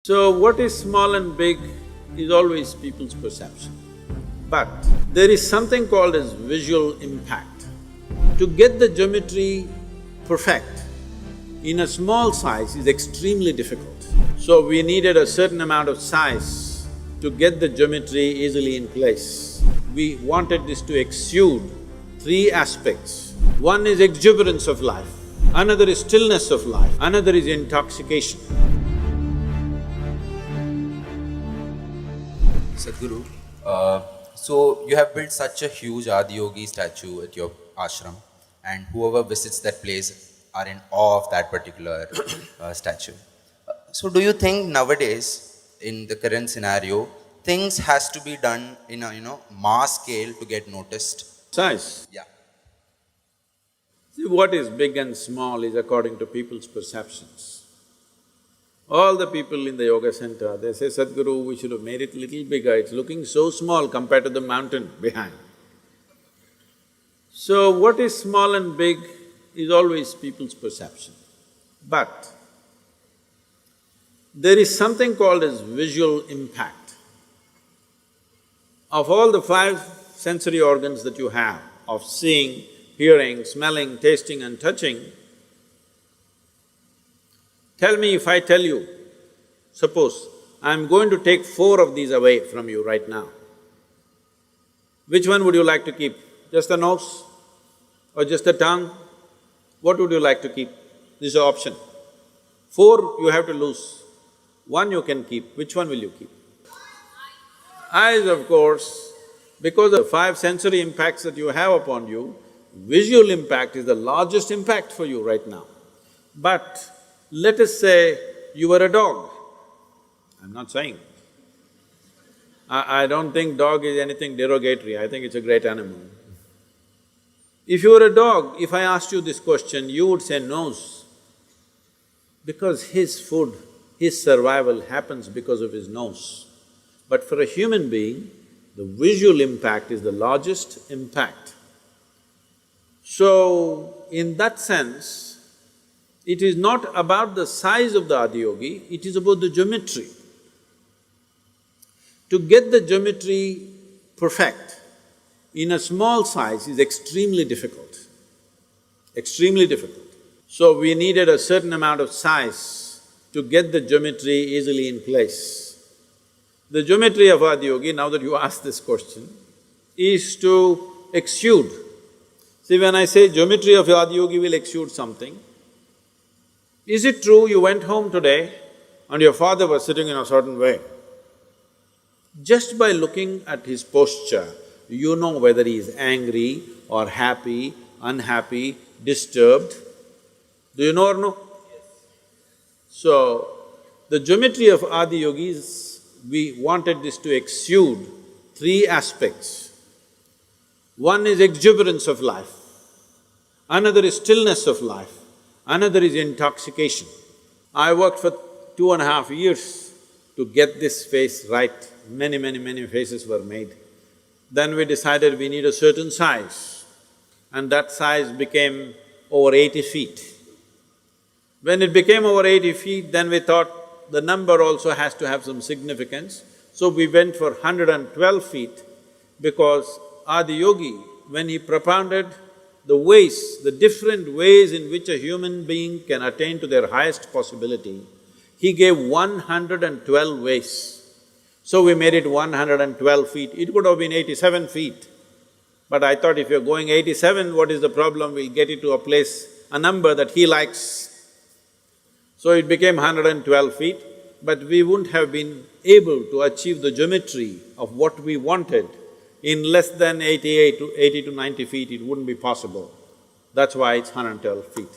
So, what is small and big is always people's perception. But there is something called as visual impact. To get the geometry perfect in a small size is extremely difficult. So, we needed a certain amount of size to get the geometry easily in place. We wanted this to exude three aspects. One is exuberance of life, another is stillness of life, another is intoxication. Sadhguru, so you have built such a huge Adiyogi statue at your ashram, and whoever visits that place are in awe of that particular statue. So do you think nowadays, in the current scenario, things has to be done in a mass scale to get noticed? Size. Yeah. See, what is big and small is according to people's perceptions. All the people in the yoga center, they say, Sadhguru, we should have made it little bigger, it's looking so small compared to the mountain behind. So, what is small and big is always people's perception. But there is something called as visual impact. Of all the five sensory organs that you have, of seeing, hearing, smelling, tasting and touching, tell me if I tell you, suppose I'm going to take four of these away from you right now, which one would you like to keep? Just the nose or just the tongue? What would you like to keep? This is an option. Four you have to lose, one you can keep, which one will you keep? Eyes, of course, because of the five sensory impacts that you have upon you, visual impact is the largest impact for you right now. But let us say you were a dog. I'm not saying. I don't think dog is anything derogatory, I think it's a great animal. If you were a dog, if I asked you this question, you would say nose, because his food, his survival happens because of his nose. But for a human being, the visual impact is the largest impact. So, in that sense, it is not about the size of the Adiyogi, it is about the geometry. To get the geometry perfect in a small size is extremely difficult, extremely difficult. So we needed a certain amount of size to get the geometry easily in place. The geometry of Adiyogi, now that you asked this question, is to exude. See, when I say geometry of Adiyogi will exude something, is it true you went home today and your father was sitting in a certain way? Just by looking at his posture, you know whether he is angry or happy, unhappy, disturbed. Do you know or no? Yes. So, the geometry of Adiyogis, we wanted this to exude three aspects. One is exuberance of life, another is stillness of life, another is intoxication. I worked for 2.5 years to get this face right. Many faces were made. Then we decided we need a certain size, and that size became over 80 feet. When it became over 80 feet, then we thought the number also has to have some significance. So we went for 112 feet, because Adiyogi, when he propounded the ways, the different ways in which a human being can attain to their highest possibility, he gave 112 ways. So we made it 112 feet. It could have been 87 feet. But I thought if you're going 87, what is the problem? We'll get it to a place, a number that he likes. So it became 112 feet, but we wouldn't have been able to achieve the geometry of what we wanted in less than 80 to 90 feet, it wouldn't be possible. That's why it's 112 feet.